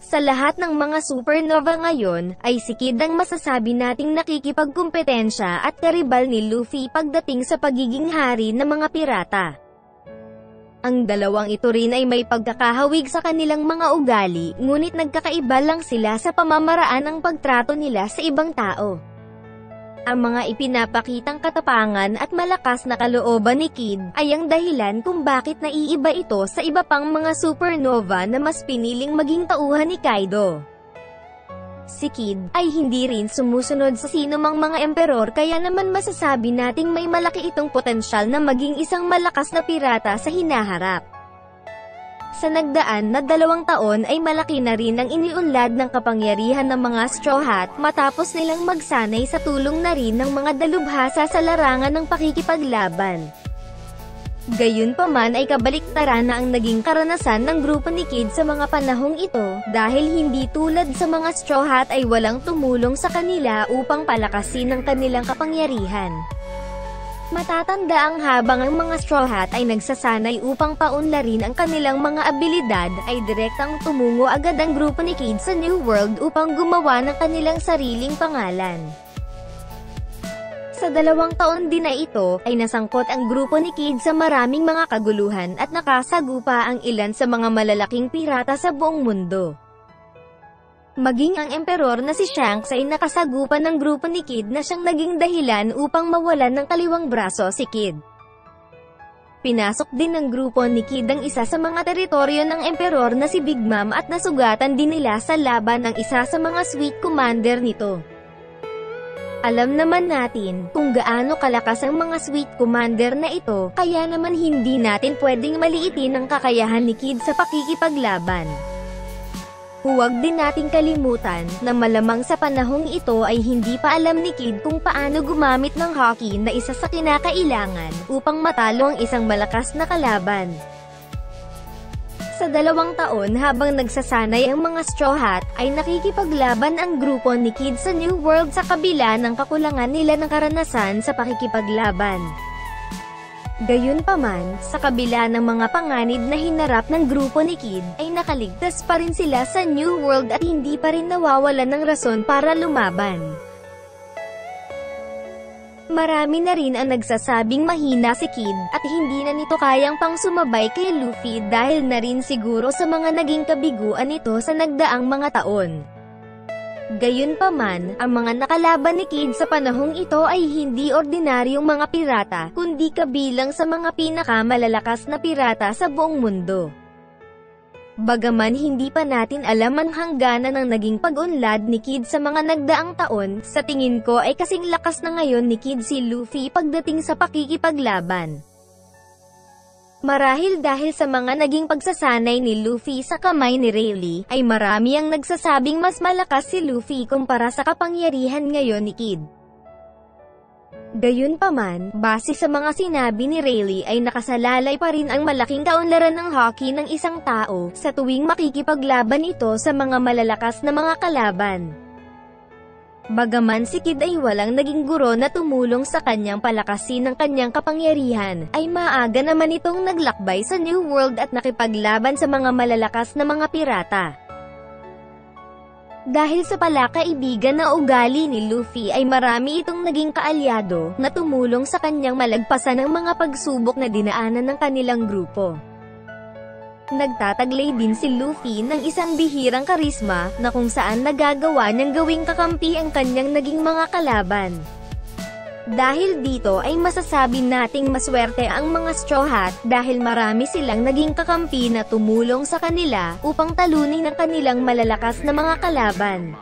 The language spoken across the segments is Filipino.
Sa lahat ng mga supernova ngayon, ay si Kid ang masasabi nating nakikipagkumpetensya at karibal ni Luffy pagdating sa pagiging hari ng mga pirata. Ang dalawang ito rin ay may pagkakahawig sa kanilang mga ugali, ngunit nagkakaiba lang sila sa pamamaraan ng pagtrato nila sa ibang tao. Ang mga ipinapakitang katapangan at malakas na kalooban ni Kid ay ang dahilan kung bakit naiiba ito sa iba pang mga supernova na mas piniling maging tauhan ni Kaido. Si Kid ay hindi rin sumusunod sa sinumang mga emperor, kaya naman masasabi nating may malaki itong potensyal na maging isang malakas na pirata sa hinaharap. Sa nagdaan na 2 taon ay malaki na rin ang iniunlad ng kapangyarihan ng mga Straw Hat matapos nilang magsanay sa tulong na rin ng mga dalubhasa sa larangan ng pakikipaglaban. Gayunpaman ay kabaliktaran na ang naging karanasan ng grupo ni Kid sa mga panahong ito, dahil hindi tulad sa mga Straw Hat ay walang tumulong sa kanila upang palakasin ang kanilang kapangyarihan. Matatanda ang habang ang mga Straw Hat ay nagsasanay upang paunlarin ang kanilang mga abilidad, ay direktang tumungo agad ang grupo ni Kid sa New World upang gumawa ng kanilang sariling pangalan. Sa 2 taon din na ito, ay nasangkot ang grupo ni Kid sa maraming mga kaguluhan at nakasagupa ang ilan sa mga malalaking pirata sa buong mundo. Maging ang emperor na si Shanks ay nakasagupan ng grupo ni Kid na siyang naging dahilan upang mawalan ng kaliwang braso si Kid. Pinasok din ng grupo ni Kid ang isa sa mga teritoryo ng emperor na si Big Mom at nasugatan din nila sa laban ang isa sa mga sweet commander nito. Alam naman natin kung gaano kalakas ang mga sweet commander na ito, kaya naman hindi natin pwedeng maliitin ang kakayahan ni Kid sa pakikipaglaban. Huwag din nating kalimutan na malamang sa panahong ito ay hindi pa alam ni Kid kung paano gumamit ng Haki na isa sa kinakailangan upang matalo ang isang malakas na kalaban. Sa 2 taon habang nagsasanay ang mga Straw Hat, ay nakikipaglaban ang grupo ni Kid sa New World sa kabila ng kakulangan nila ng karanasan sa pakikipaglaban. Gayunpaman, sa kabila ng mga panganib na hinarap ng grupo ni Kid, ay nakaligtas pa rin sila sa New World at hindi pa rin nawawalan ng rason para lumaban. Marami na rin ang nagsasabing mahina si Kid, at hindi na nito kayang pang sumabay kay Luffy dahil na rin siguro sa mga naging kabiguan nito sa nagdaang mga taon. Gayunpaman, ang mga nakalaban ni Kid sa panahong ito ay hindi ordinaryong mga pirata, kundi kabilang sa mga pinakamalalakas na pirata sa buong mundo. Bagaman hindi pa natin alam ang hangganan ng naging pag-unlad ni Kid sa mga nagdaang taon, sa tingin ko ay kasing lakas na ngayon ni Kid si Luffy pagdating sa pakikipaglaban. Marahil dahil sa mga naging pagsasanay ni Luffy sa kamay ni Rayleigh, ay marami ang nagsasabing mas malakas si Luffy kumpara sa kapangyarihan ngayon ni Kid. Gayunpaman, base sa mga sinabi ni Rayleigh ay nakasalalay pa rin ang malaking kaunlaran ng Haki ng isang tao sa tuwing makikipaglaban ito sa mga malalakas na mga kalaban. Bagaman si Kid ay walang naging guro na tumulong sa kanyang palakasin ng kanyang kapangyarihan, ay maaga naman itong naglakbay sa New World at nakipaglaban sa mga malalakas na mga pirata. Dahil sa palakaibigan na ugali ni Luffy ay marami itong naging kaalyado na tumulong sa kanyang malagpasan ang mga pagsubok na dinaanan ng kanilang grupo. Nagtataglay din si Luffy ng isang bihirang karisma na kung saan nagagawa niyang gawing kakampi ang kanyang naging mga kalaban. Dahil dito ay masasabi nating maswerte ang mga Straw Hat dahil marami silang naging kakampi na tumulong sa kanila upang talunin ang kanilang malalakas na mga kalaban.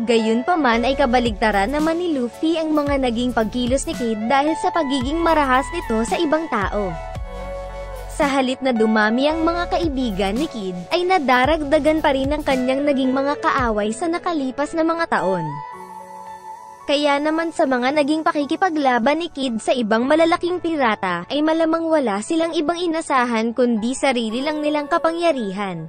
Gayunpaman ay kabaligtaran naman ni Luffy ang mga naging pagkilos ni Kid dahil sa pagiging marahas nito sa ibang tao. Sa halip na dumami ang mga kaibigan ni Kid, ay nadaragdagan pa rin ang kanyang naging mga kaaway sa nakalipas na mga taon. Kaya naman sa mga naging pakikipaglaban ni Kid sa ibang malalaking pirata, ay malamang wala silang ibang inasahan kundi sarili lang nilang kapangyarihan.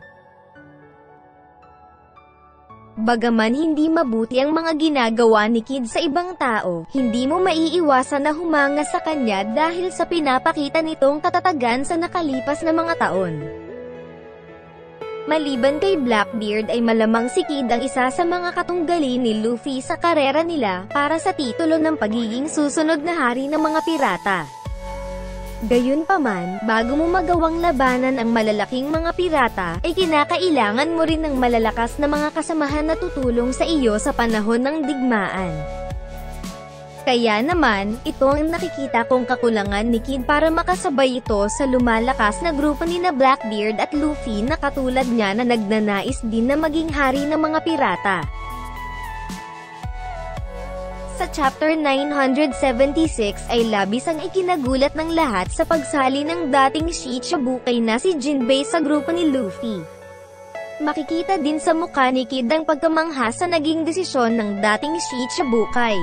Bagaman hindi mabuti ang mga ginagawa ni Kid sa ibang tao, hindi mo maiiwasan na humanga sa kanya dahil sa pinapakita nitong katatagan sa nakalipas na mga taon. Maliban kay Blackbeard ay malamang si Kid ang isa sa mga katunggali ni Luffy sa karera nila para sa titulo ng pagiging susunod na hari ng mga pirata. Gayunpaman, bago mo magawang labanan ang malalaking mga pirata, ay kinakailangan mo rin ng malalakas na mga kasamahan na tutulong sa iyo sa panahon ng digmaan. Kaya naman, ito ang nakikita kong kakulangan ni Kid para makasabay ito sa lumalakas na grupo nina Blackbeard at Luffy na katulad niya na nagnanais din na maging hari ng mga pirata. Sa chapter 976 ay labis ang ikinagulat ng lahat sa pagsali ng dating Shichibukai na si Jinbei sa grupo ni Luffy. Makikita din sa mukha ni Kid ang pagkamangha sa naging desisyon ng dating Shichibukai.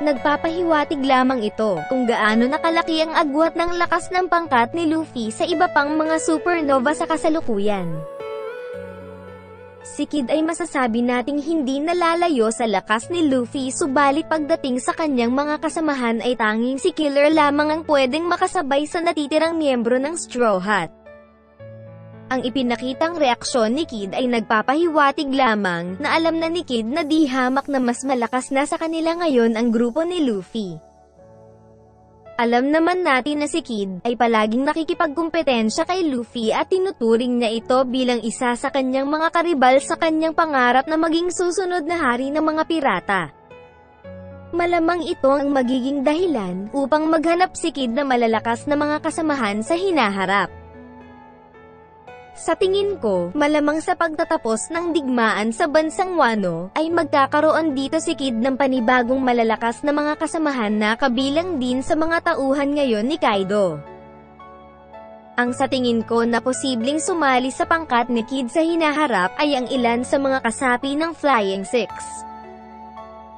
Nagpapahiwatig lamang ito kung gaano nakalaki ang agwat ng lakas ng pangkat ni Luffy sa iba pang mga supernova sa kasalukuyan. Si Kid ay masasabi nating hindi nalalayo sa lakas ni Luffy subalit pagdating sa kanyang mga kasamahan ay tanging si Killer lamang ang pwedeng makasabay sa natitirang miyembro ng Straw Hat. Ang ipinakitang reaksyon ni Kid ay nagpapahiwatig lamang na alam na ni Kid na di hamak na mas malakas na sa kanila ngayon ang grupo ni Luffy. Alam naman natin na si Kid ay palaging nakikipagkumpetensya kay Luffy at tinuturing niya ito bilang isa sa kanyang mga karibal sa kanyang pangarap na maging susunod na hari ng mga pirata. Malamang ito ang magiging dahilan upang maghanap si Kid na malalakas na mga kasamahan sa hinaharap. Sa tingin ko, malamang sa pagtatapos ng digmaan sa bansang Wano, ay magkakaroon dito si Kid ng panibagong malalakas na mga kasamahan na kabilang din sa mga tauhan ngayon ni Kaido. Ang sa tingin ko na posibleng sumali sa pangkat ni Kid sa hinaharap ay ang ilan sa mga kasapi ng Flying Six.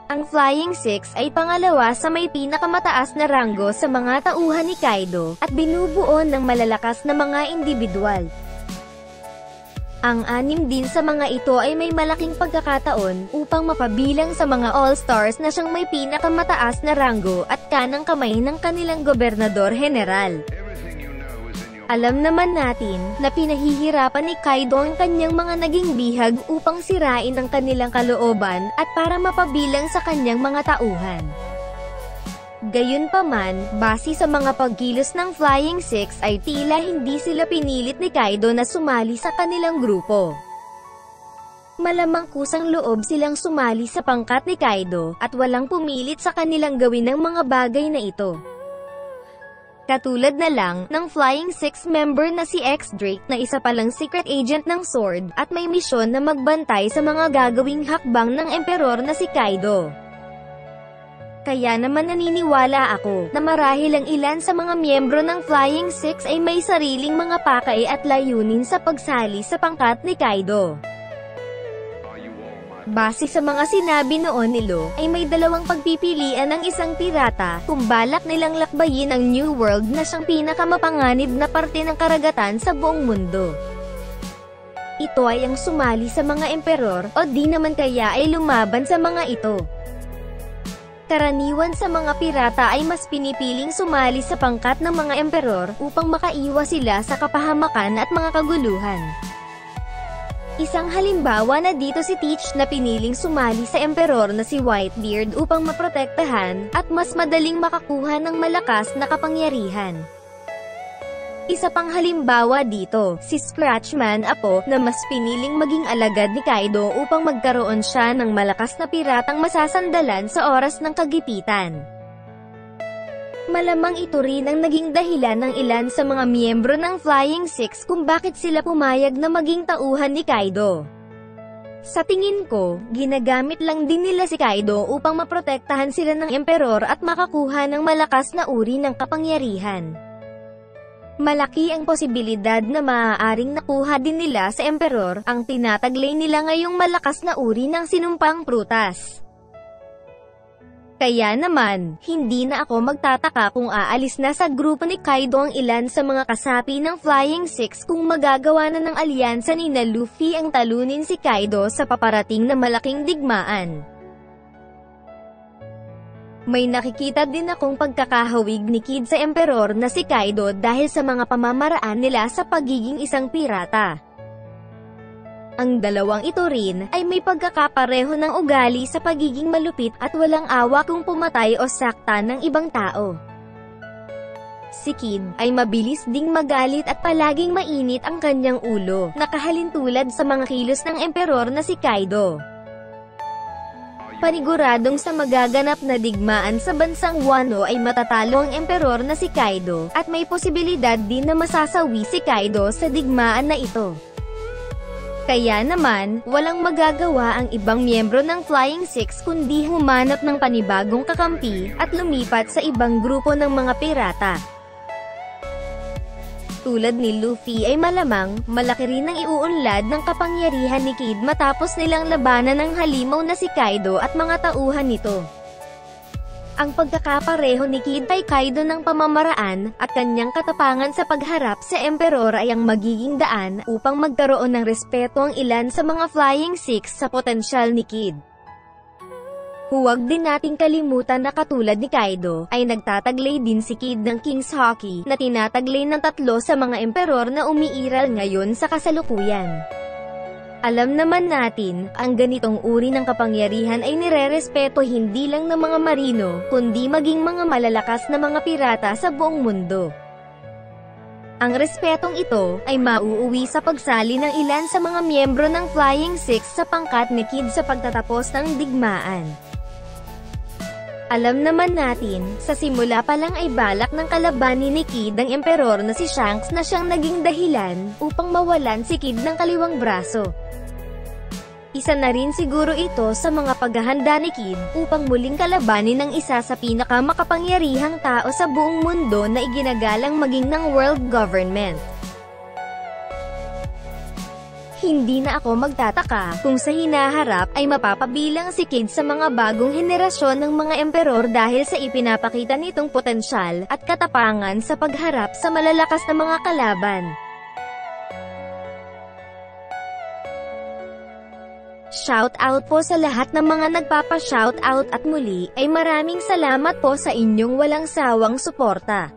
Ang Flying Six ay pangalawa sa may pinakamataas na ranggo sa mga tauhan ni Kaido, at binubuo ng malalakas na mga individual. Ang anim din sa mga ito ay may malaking pagkakataon upang mapabilang sa mga All-Stars na siyang may pinakamataas na ranggo at kanang kamay ng kanilang gobernador general. Alam naman natin na pinahihirapan ni Kaido ang kanyang mga naging bihag upang sirain ang kanilang kalooban at para mapabilang sa kanyang mga tauhan. Gayunpaman, base sa mga pagkilos ng Flying Six ay tila hindi sila pinilit ni Kaido na sumali sa kanilang grupo. Malamang kusang loob silang sumali sa pangkat ni Kaido at walang pumilit sa kanilang gawin ng mga bagay na ito. Katulad na lang ng Flying Six member na si X-Drake na isa palang secret agent ng Sword at may misyon na magbantay sa mga gagawing hakbang ng Emperor na si Kaido. Kaya naman naniniwala ako na marahil ang ilan sa mga miyembro ng Flying Six ay may sariling mga pakay at layunin sa pagsali sa pangkat ni Kaido. Base sa mga sinabi noon ni Lo, ay may dalawang pagpipilian ng isang pirata kung balak nilang lakbayin ang New World na siyang pinakamapanganib na parte ng karagatan sa buong mundo. Ito ay ang sumali sa mga emperor o di naman kaya ay lumaban sa mga ito. Karaniwan sa mga pirata ay mas pinipiling sumali sa pangkat ng mga emperor upang makaiwas sila sa kapahamakan at mga kaguluhan. Isang halimbawa na dito si Teach na piniling sumali sa emperor na si Whitebeard upang maprotektahan at mas madaling makakuha ng malakas na kapangyarihan. Isa pang halimbawa dito, si Scratchman Apo na mas piniling maging alagad ni Kaido upang magkaroon siya ng malakas na piratang masasandalan sa oras ng kagipitan. Malamang ito rin ang naging dahilan ng ilan sa mga miyembro ng Flying Six kung bakit sila pumayag na maging tauhan ni Kaido. Sa tingin ko, ginagamit lang din nila si Kaido upang maprotektahan sila ng emperor at makakuha ng malakas na uri ng kapangyarihan. Malaki ang posibilidad na maaaring nakuha din nila sa emperor ang tinataglay nila ngayong malakas na uri ng sinumpang prutas. Kaya naman, hindi na ako magtataka kung aalis na sa grupo ni Kaido ang ilan sa mga kasapi ng Flying Six kung magagawa na ng alyansa ni na Luffy ang talunin si Kaido sa paparating na malaking digmaan. May nakikita din akong pagkakahawig ni Kid sa Emperor na si Kaido dahil sa mga pamamaraan nila sa pagiging isang pirata. Ang dalawang ito rin ay may pagkakapareho ng ugali sa pagiging malupit at walang awa kung pumatay o sakta ng ibang tao. Si Kid ay mabilis ding magalit at palaging mainit ang kanyang ulo, nakahalintulad sa mga kilos ng Emperor na si Kaido. Paniguradong sa magaganap na digmaan sa bansang Wano ay matatalo ang Emperor na si Kaido, at may posibilidad din na masasawi si Kaido sa digmaan na ito. Kaya naman, walang magagawa ang ibang miyembro ng Flying Six kundi humanap ng panibagong kakampi, at lumipat sa ibang grupo ng mga pirata. Tulad ni Luffy ay malamang, malaki rin ang iuunlad ng kapangyarihan ni Kid matapos nilang labanan ng halimaw na si Kaido at mga tauhan nito. Ang pagkakapareho ni Kid kay Kaido ng pamamaraan, at kanyang katapangan sa pagharap sa Emperor ay ang magiging daan upang magkaroon ng respeto ang ilan sa mga Flying Six sa potensyal ni Kid. Huwag din nating kalimutan na katulad ni Kaido, ay nagtataglay din si Kid ng King's Haki, na tinataglay ng 3 sa mga Emperor na umiiral ngayon sa kasalukuyan. Alam naman natin, ang ganitong uri ng kapangyarihan ay nirerespeto hindi lang ng mga marino, kundi maging mga malalakas na mga pirata sa buong mundo. Ang respetong ito ay mauuwi sa pagsali ng ilan sa mga miyembro ng Flying Six sa pangkat ni Kid sa pagtatapos ng digmaan. Alam naman natin, sa simula pa lang ay balak ng kalabanin ni Kid ang Emperor na si Shanks na siyang naging dahilan upang mawalan si Kid ng kaliwang braso. Isa na rin siguro ito sa mga paghahanda ni Kid upang muling kalabanin ng isa sa pinakamakapangyarihang tao sa buong mundo na iginagalang maging ng world government. Hindi na ako magtataka kung sa hinaharap ay mapapabilang si Kid sa mga bagong henerasyon ng mga emperor dahil sa ipinapakita nitong potensyal at katapangan sa pagharap sa malalakas na mga kalaban. Shout out po sa lahat ng mga nagpapa-shout out, at muli ay maraming salamat po sa inyong walang sawang suporta.